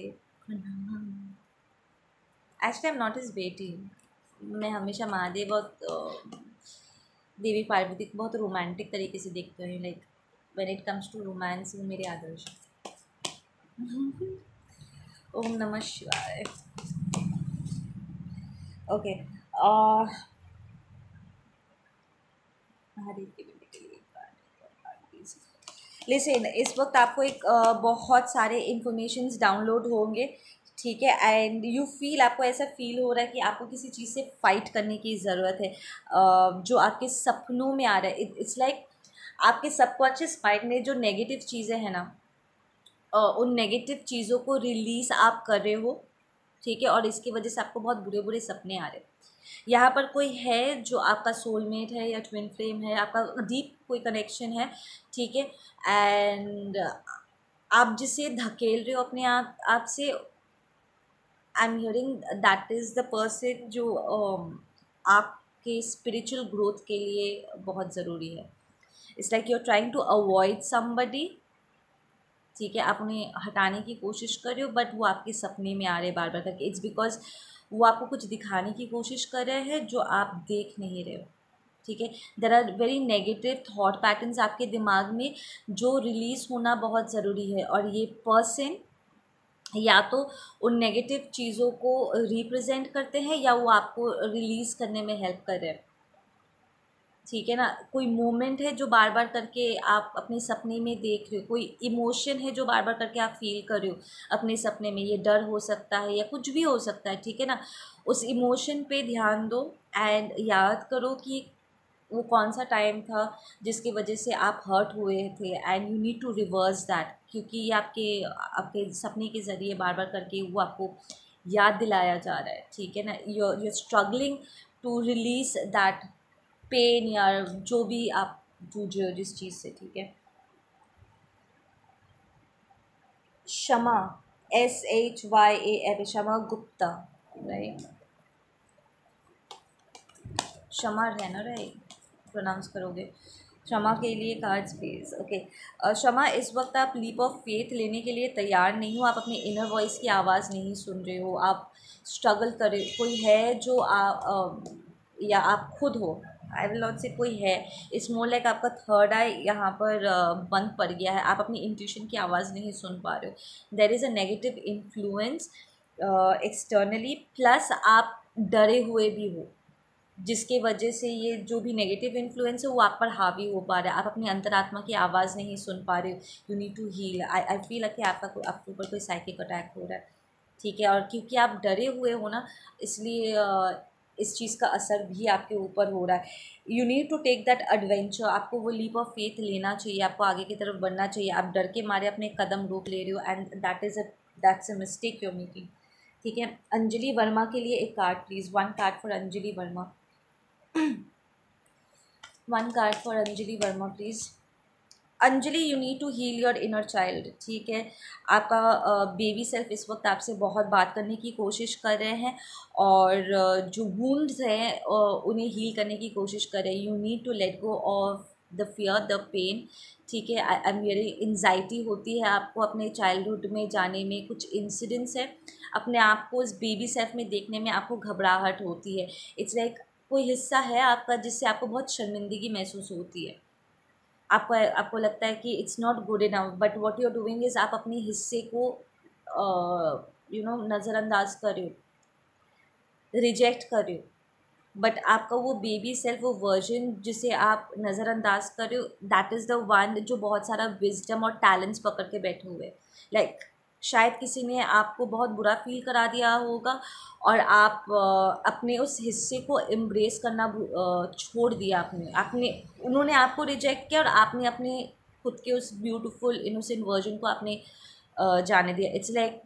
actually I am not his बेटी। मैं हमेशा महादेव और देवी पार्वती को बहुत रोमांटिक तरीके से देखते हैं, like when it comes to romance वो मेरे आदर्श। ओम नमः शिवाय। ओके, महादेव के बेटे के लिए लिसन, इस वक्त आपको एक बहुत सारे इन्फॉर्मेशंस डाउनलोड होंगे, ठीक है, एंड यू फील, आपको ऐसा फील हो रहा है कि आपको किसी चीज़ से फाइट करने की ज़रूरत है, जो आपके सपनों में आ रहा है। इट्स लाइक आपके सबकॉन्शियस माइंड में जो नेगेटिव चीज़ें हैं ना, उन नेगेटिव चीज़ों को रिलीज़ आप कर रहे हो, ठीक है, और इसकी वजह से आपको बहुत बुरे बुरे सपने आ रहे हैं। यहाँ पर कोई है जो आपका सोलमेट है या ट्विन फ्लेम है, आपका डीप कोई कनेक्शन है, ठीक है, एंड आप जिसे धकेल रहे हो अपने आप से, I am hearing that is the person जो आपके स्पिरिचुअल ग्रोथ के लिए बहुत ज़रूरी है। It's like you are trying to avoid somebody, ठीक है, आप उन्हें हटाने की कोशिश कर रहे हो बट वो आपके सपने में आ रहे बार बार करके। इट्स बिकॉज वो आपको कुछ दिखाने की कोशिश कर रहे हैं जो आप देख नहीं रहे हो, ठीक है। There are very negative thought patterns आपके दिमाग में जो रिलीज़ होना बहुत ज़रूरी है, और ये पर्सन या तो उन नेगेटिव चीज़ों को रिप्रेजेंट करते हैं या वो आपको रिलीज़ करने में हेल्प कर रहे हैं, ठीक है ना। कोई मोमेंट है जो बार बार करके आप अपने सपने में देख रहे हो, कोई इमोशन है जो बार बार करके आप फील कर रहे हो अपने सपने में, ये डर हो सकता है या कुछ भी हो सकता है, ठीक है ना। उस इमोशन पे ध्यान दो एंड याद करो कि वो कौन सा टाइम था जिसकी वजह से आप हर्ट हुए थे, and you need to reverse that, क्योंकि ये आपके आपके सपने के ज़रिए बार बार करके वो आपको याद दिलाया जा रहा है, ठीक है ना। You are struggling to release that pain या जो भी आप जूझ रहे हो जिस चीज़ से, ठीक है। शमा, SHYA, शमा गुप्ता, राइट। शमा है ना, राइट, प्रोनाउंस करोगे। क्षमा के लिए कार्ड्स प्लीज। ओके, क्षमा, इस वक्त आप लीप ऑफ फेथ लेने के लिए तैयार नहीं हो। आप अपनी इनर वॉइस की आवाज़ नहीं सुन रहे हो। आप स्ट्रगल कर रहे, कोई है जो या आप खुद हो। आई विल नॉट से कोई है, इट्स मोर लाइक आपका थर्ड आई यहाँ पर बंद पड़ गया है। आप अपनी इंट्यूशन की आवाज़ नहीं सुन पा रहे हो। There is a negative influence externally, plus आप डरे हुए भी हो, जिसके वजह से ये जो भी नेगेटिव इन्फ्लुएंस है वो आप पर हावी हो पा रहा है। आप अपनी अंतरात्मा की आवाज़ नहीं सुन पा रहे हो। You need to heal. I feel कि आपके ऊपर कोई साइकिक अटैक हो रहा है, ठीक है। और क्योंकि आप डरे हुए हो ना, इसलिए इस चीज़ का असर भी आपके ऊपर हो रहा है। You need to take that adventure. आपको वो लीप ऑफ फेथ लेना चाहिए, आपको आगे की तरफ बढ़ना चाहिए। आप डर के मारे अपने कदम रोक ले रहे हो, and that's a mistake you are making, ठीक है। अंजलि वर्मा के लिए एक card please, one card for Anjali Verma. One card for Anjali Verma please. Anjali, you need to heal your inner child, ठीक है। आपका बेबी सेल्फ इस वक्त आपसे बहुत बात करने की कोशिश कर रहे हैं, और जो वुंड्स हैं उन्हें हील करने की कोशिश कर रहे हैं। You need to let go of the fear, the pain, ठीक है। आई मेरी एंजाइटी होती है आपको अपने चाइल्डहुड में जाने में। कुछ इंसिडेंट्स है, अपने आप को इस बेबी सेल्फ में देखने में आपको घबराहट होती है। इट्स लाइक कोई हिस्सा है आपका जिससे आपको बहुत शर्मिंदगी महसूस होती है। आपको लगता है कि it's not good enough, but what you are doing is आप अपने हिस्से को नज़रअंदाज कर रहे हो, रिजेक्ट कर रहे हो। बट आपका वो बेबी सेल्फ, वो वर्जन जिसे आप नज़रअंदाज कर रहे हो, दैट इज़ द वन जो बहुत सारा विजडम और टैलेंट्स पकड़ के बैठे हुए। लाइक शायद किसी ने आपको बहुत बुरा फील करा दिया होगा, और आप अपने उस हिस्से को एम्ब्रेस करना छोड़ दिया। आपने उन्होंने आपको रिजेक्ट किया, और आपने अपने खुद के उस ब्यूटीफुल इनोसेंट वर्जन को आपने जाने दिया। इट्स लाइक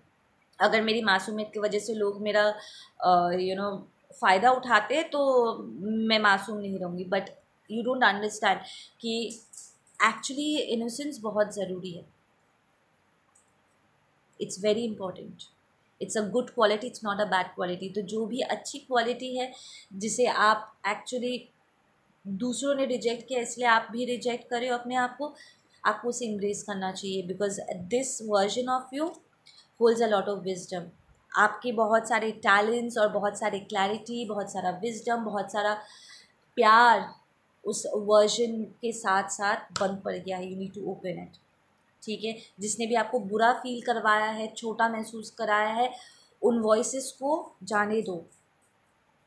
अगर मेरी मासूमियत की वजह से लोग मेरा फ़ायदा उठाते तो मैं मासूम नहीं रहूँगी। बट यू डोंट अंडरस्टैंड कि एक्चुअली इनोसेंस बहुत ज़रूरी है। It's very important. It's a good quality, it's not a bad quality. तो जो भी अच्छी क्वालिटी है जिसे आप एक्चुअली दूसरों ने रिजेक्ट किया, इसलिए आप भी रिजेक्ट करें अपने आप को, आपको उसे इम्ब्रेस करना चाहिए। Because this version of you holds a lot of wisdom. आपके बहुत सारे टैलेंट्स और बहुत सारे क्लैरिटी, बहुत सारा विजडम, बहुत सारा प्यार उस वर्जन के साथ साथ बंद पड़ गया है। You need to open it, ठीक है। जिसने भी आपको बुरा फील करवाया है, छोटा महसूस कराया है, उन वॉइसेस को जाने दो,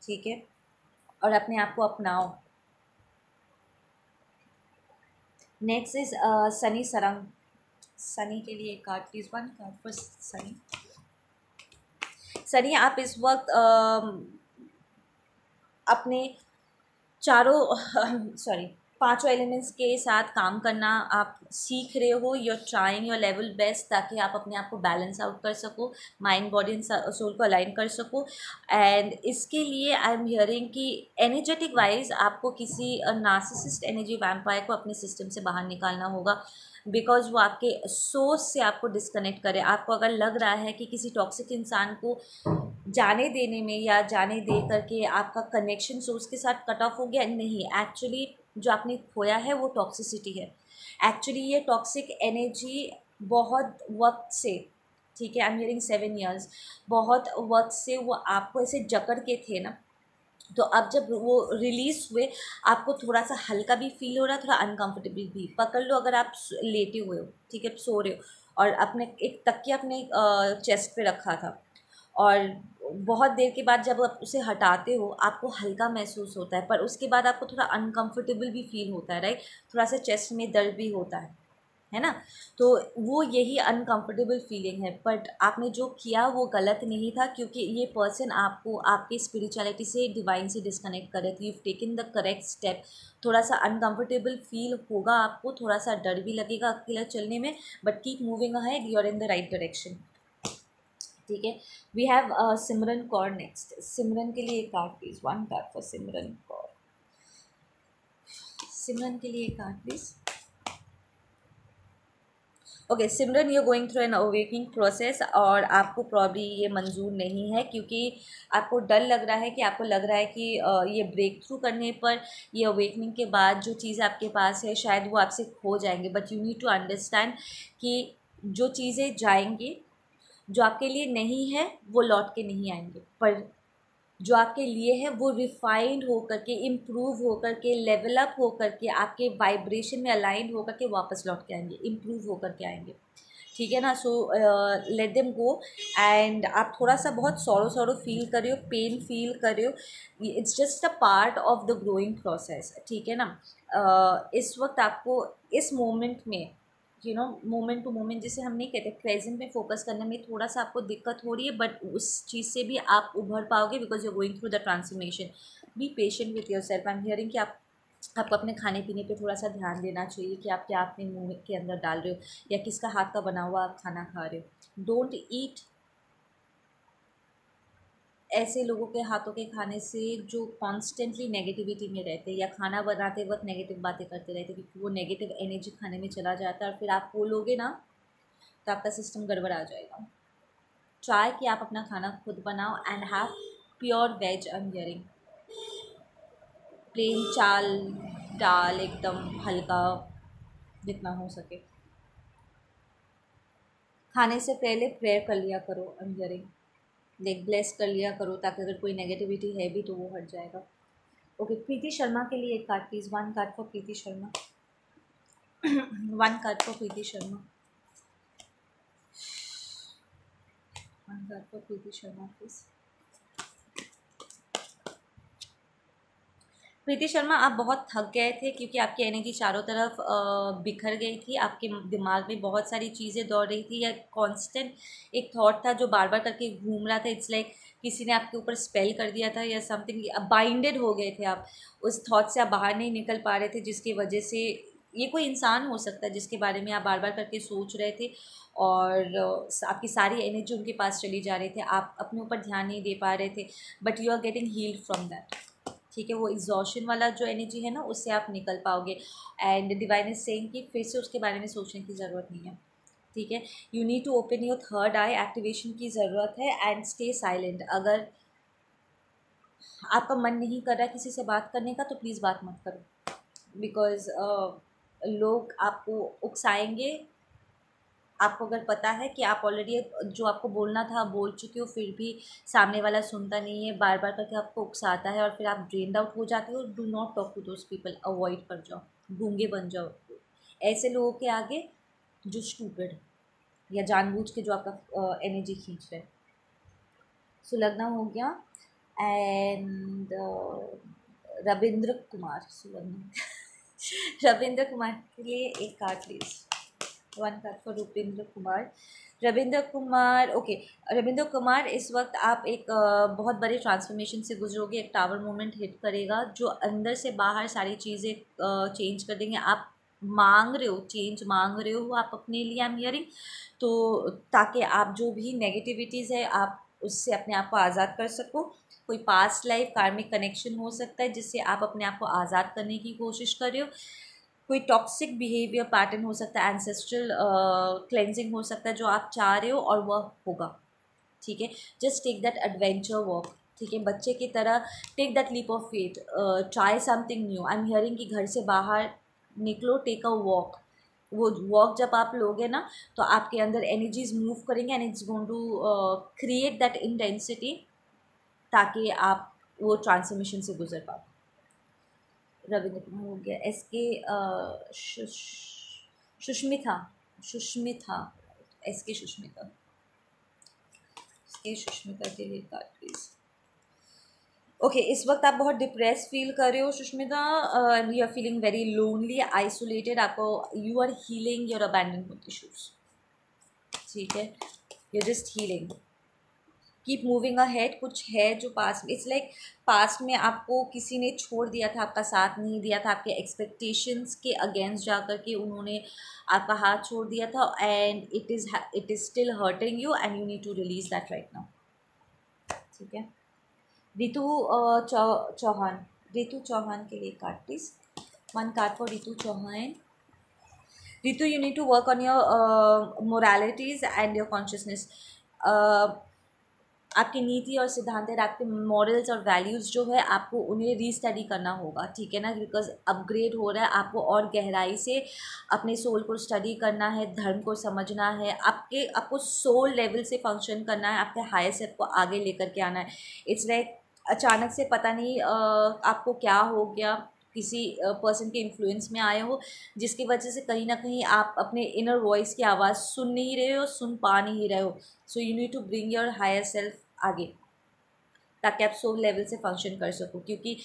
ठीक है, और अपने आप को अपनाओ। Next is Sunny Sarang. सनी के लिए एक card please, one card for Sunny. Sunny, आप इस वक्त अपने चारों सॉरी पांचों एलिमेंट्स के साथ काम करना आप सीख रहे हो। You are trying your level best, ताकि आप अपने आप को बैलेंस आउट कर सको, माइंड बॉडी एंड सोल को अलाइन कर सको। एंड इसके लिए आई एम हियरिंग कि एनर्जेटिक वाइज आपको किसी नार्सिसिस्ट एनर्जी वैम्पायर को अपने सिस्टम से बाहर निकालना होगा, बिकॉज वो आपके सोर्स से आपको डिस्कनेक्ट करे। आपको अगर लग रहा है कि किसी टॉक्सिक इंसान को जाने देने में या जाने दे करके आपका कनेक्शन सोर्स के साथ कट ऑफ हो गया, नहीं, एक्चुअली जो आपने खोया है वो टॉक्सिसिटी है। एक्चुअली ये टॉक्सिक एनर्जी बहुत वक्त से, ठीक है, आई एम हियरिंग 7 years, बहुत वक्त से वो आपको ऐसे जकड़ के थे ना, तो अब जब वो रिलीज़ हुए, आपको थोड़ा सा हल्का भी फील हो रहा है, थोड़ा अनकंफर्टेबल भी। पकड़ लो, अगर आप लेटे हुए हो, ठीक है, सो रहे हो, और अपने एक तकिया अपने चेस्ट पे रखा था, और बहुत देर के बाद जब आप उसे हटाते हो आपको हल्का महसूस होता है, पर उसके बाद आपको थोड़ा अनकंफर्टेबल भी फील होता है, राइट। थोड़ा सा चेस्ट में दर्द भी होता है ना। तो वो यही अनकंफर्टेबल फीलिंग है। बट आपने जो किया वो गलत नहीं था, क्योंकि ये पर्सन आपको आपकी स्पिरिचुअलिटी से, डिवाइन से डिस्कनेक्ट कर रहे थे। You taken the correct step. थोड़ा सा अनकंफर्टेबल फील होगा आपको, थोड़ा सा डर भी लगेगा अकेला चलने में, but keep moving ahead, you are in the right direction, ठीक है। We have Simran Kaur next. Simran के लिए एक card please, one card for Simran Kaur. Simran के लिए card please. Okay Simran, you going through an awakening process और आपको प्रॉब्ली ये मंजूर नहीं है, क्योंकि आपको डर लग रहा है कि आपको लग रहा है कि ये ब्रेक थ्रू करने पर, ये अवेकनिंग के बाद जो चीज़ आपके पास है शायद वो आपसे खो जाएंगे। But you need to understand कि जो चीज़ें जाएंगी, जो आपके लिए नहीं है वो लौट के नहीं आएंगे, पर जो आपके लिए है वो रिफाइंड होकर के, इम्प्रूव होकर के, लेवल अप होकर के, आपके वाइब्रेशन में अलाइंड होकर के वापस लौट के आएंगे, इम्प्रूव होकर के आएंगे। ठीक है ना। So let them go. And आप थोड़ा सा बहुत सॉरो फील कर रहे हो, पेन फील कर रहे हो, it's just a part of the growing process. ठीक है ना। इस वक्त आपको इस मोमेंट में मोमेंट टू मोमेंट जिसे हम नहीं कहते, प्रेजेंट में फोकस करने में थोड़ा सा आपको दिक्कत हो रही है, बट उस चीज़ से भी आप उभर पाओगे because you are going through the transformation. Be patient with your self. I am hearing कि आपको अपने खाने पीने पे थोड़ा सा ध्यान देना चाहिए कि आप क्या अपने मुंह के अंदर डाल रहे हो या किसका हाथ का बना हुआ आप खाना खा रहे हो। डोंट ईट ऐसे लोगों के हाथों के खाने से जो कॉन्स्टेंटली नेगेटिविटी में रहते हैं या खाना बनाते वक्त नेगेटिव बातें करते रहते हैं, क्योंकि वो नेगेटिव एनर्जी खाने में चला जाता है और फिर आप बोलोगे ना तो आपका सिस्टम गड़बड़ आ जाएगा। ट्राई कि आप अपना खाना खुद बनाओ and have pure veg. I am hearing plain चाल दाल, एकदम हल्का जितना हो सके। खाने से पहले प्रेयर कर लिया करो। आई एम हियरिंग लाइक ब्लेस कर लिया करो, ताकि अगर कोई नेगेटिविटी है भी तो वो हट जाएगा। ओके प्रीति शर्मा के लिए एक card please. One card for Preeti Sharma. One card for Preeti Sharma. One card for Preeti Sharma please. Preeti Sharma, आप बहुत थक गए थे क्योंकि आपकी एनर्जी चारों तरफ बिखर गई थी, आपके दिमाग में बहुत सारी चीज़ें दौड़ रही थी, या कांस्टेंट एक थॉट था जो बार बार करके घूम रहा था। इट्स लाइक किसी ने आपके ऊपर स्पेल कर दिया था या समथिंग, बाइंडेड हो गए थे आप, उस थॉट से आप बाहर नहीं निकल पा रहे थे, जिसकी वजह से ये कोई इंसान हो सकता है जिसके बारे में आप बार बार करके सोच रहे थे और आपकी सारी एनर्जी उनके पास चली जा रही थी, आप अपने ऊपर ध्यान नहीं दे पा रहे थे, but you are getting healed from that. ठीक है, वो एग्जॉशन वाला जो एनर्जी है ना उससे आप निकल पाओगे। एंड डिवाइन इज सेइंग कि फिर से उसके बारे में सोचने की ज़रूरत नहीं है। ठीक है, you need to open your third eye, activation की ज़रूरत है। And stay silent. अगर आपका मन नहीं कर रहा किसी से बात करने का तो प्लीज़ बात मत करो, बिकॉज लोग आपको उकसाएंगे। आपको अगर पता है कि आप ऑलरेडी जो आपको बोलना था आप बोल चुके हो, फिर भी सामने वाला सुनता नहीं है, बार बार करके आपको उकसाता है और फिर आप ड्रेन्ड आउट हो जाते हो, do not talk to those people. Avoid कर जाओ, गूंगे बन जाओ ऐसे लोगों के आगे जो स्टूपिड या जानबूझ के जो आपका एनर्जी खींच रहे। सुलग्ना हो गया। एंड रविंद्र कुमार, सुलग्ना रविंद्र कुमार के लिए एक card please. One card for Rupendra Kumar. Ravindra Kumar, okay Ravindra Kumar, इस वक्त आप एक बहुत बड़े ट्रांसफॉर्मेशन से गुजरोगे। एक टावर मोमेंट हिट करेगा जो अंदर से बाहर सारी चीज़ें चेंज कर देंगे। आप मांग रहे हो, चेंज मांग रहे हो आप अपने लिए। आई एम हियरिंग तो ताकि आप जो भी नेगेटिविटीज़ है आप उससे अपने आप को आज़ाद कर सको। कोई पास्ट लाइफ कार्मिक कनेक्शन हो सकता है जिससे आप अपने आप को आज़ाद करने की कोशिश कर रहे हो। कोई टॉक्सिक बिहेवियर पैटर्न हो सकता है, एंसेस्ट्रल क्लेंजिंग हो सकता है जो आप चाह रहे हो और वह होगा। ठीक है, just take that adventure walk. ठीक है, बच्चे की तरह take that leap of faith, try something new. I am hearing कि घर से बाहर निकलो, टेक अ वॉक। वो वॉक जब आप लोगे ना तो आपके अंदर एनर्जीज मूव करेंगे and it's going to create that intensity, ताकि आप वो ट्रांसफॉर्मेशन से गुजर पाओ। रविंद्र कुमार हो गया। एस के सुष्मिता, एस के सुष्मिता के लिए कार्ड प्लीज। ओके इस वक्त आप बहुत डिप्रेस फील कर रहे हो Sushmita. You are feeling very lonely, isolated. आपको you are healing your abandonment issues. ठीक है, you are just healing. Keep moving ahead. कुछ है जो पास में, इट्स लाइक पास्ट में आपको किसी ने छोड़ दिया था, आपका साथ नहीं दिया था, आपके एक्सपेक्टेशंस के अगेंस्ट जा कर के उन्होंने आपका हाथ छोड़ दिया था and it is still hurting you and you need to release that right now. ठीक है, रितु चौहान के लिए card please. One card for Ritu Chauhan. Ritu, you need to work on your moralities and your consciousness. आपकी नीति और सिद्धांत है, आपके मॉरल्स और वैल्यूज़ जो है आपको उन्हें रीस्टडी करना होगा, ठीक है ना, बिकॉज अपग्रेड हो रहा है, आपको और गहराई से अपने सोल को स्टडी करना है, धर्म को समझना है, आपको सोल लेवल से फंक्शन करना है, आपके हायर सेल्फ को आगे लेकर के आना है। इट्स लाइक अचानक से पता नहीं आपको क्या हो गया, किसी पर्सन के इन्फ्लुएंस में आए हो, जिसकी वजह से कहीं ना कहीं आप अपने इनर वॉइस की आवाज़ सुन नहीं रहे हो, सुन पा नहीं रहे हो। So you need to bring your higher self आगे, ताकि आप सोल लेवल से फंक्शन कर सको। क्योंकि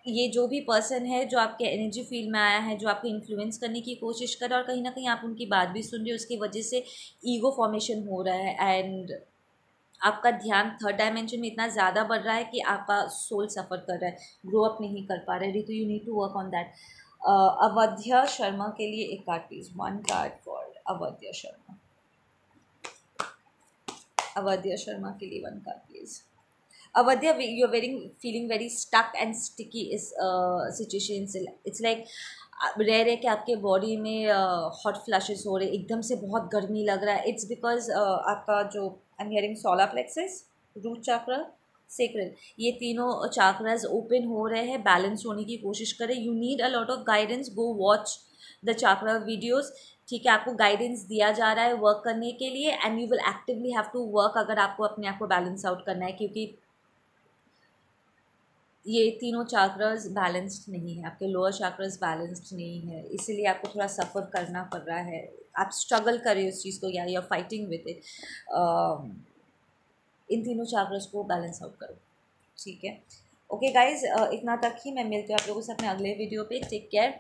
ये जो भी पर्सन है जो आपके एनर्जी फील्ड में आया है, जो आपको इन्फ्लुएंस करने की कोशिश कर रहा है और कहीं ना कहीं आप उनकी बात भी सुन रहे हो, उसकी वजह से ईगो फॉर्मेशन हो रहा है एंड आपका ध्यान थर्ड डायमेंशन में इतना ज़्यादा बढ़ रहा है कि आपका सोल सफ़र कर रहा है, ग्रो अप नहीं कर पा रहा है। Ritu, you need to work on that. Avadhya Sharma के लिए एक card please, one card for Avadhya Sharma. Avadhya Sharma के लिए one card please. Avadhya, you are feeling very stuck and sticky इस सिचुएशन। इट्स लाइक रह रहे कि आपके बॉडी में हॉट फ्लैशेस हो रहे, एकदम से बहुत गर्मी लग रहा है। इट्स बिकॉज आपका जो I am hearing solar plexus, root chakra, sacral, ये तीनों चाक्रास ओपन हो रहे हैं, बैलेंस होने की कोशिश करें। You need a lot of guidance, go watch the chakra videos, ठीक है, आपको गाइडेंस दिया जा रहा है वर्क करने के लिए and you will actively have to work अगर आपको अपने आप को बैलेंस आउट करना है, क्योंकि ये तीनों चाक्रास बैलेंस्ड नहीं है, आपके लोअर चाक्रास बैलेंस्ड नहीं है, इसीलिए आपको थोड़ा सफ़र करना पड़ रहा है, आप स्ट्रगल कर रहे हो उस चीज़ को, या you are fighting with it. इन तीनों चाक्रास को बैलेंस आउट करो, ठीक है। ओके गाइज, इतना तक ही, मैं मिलती हूँ आप लोगों से अपने अगले वीडियो पे। Take care.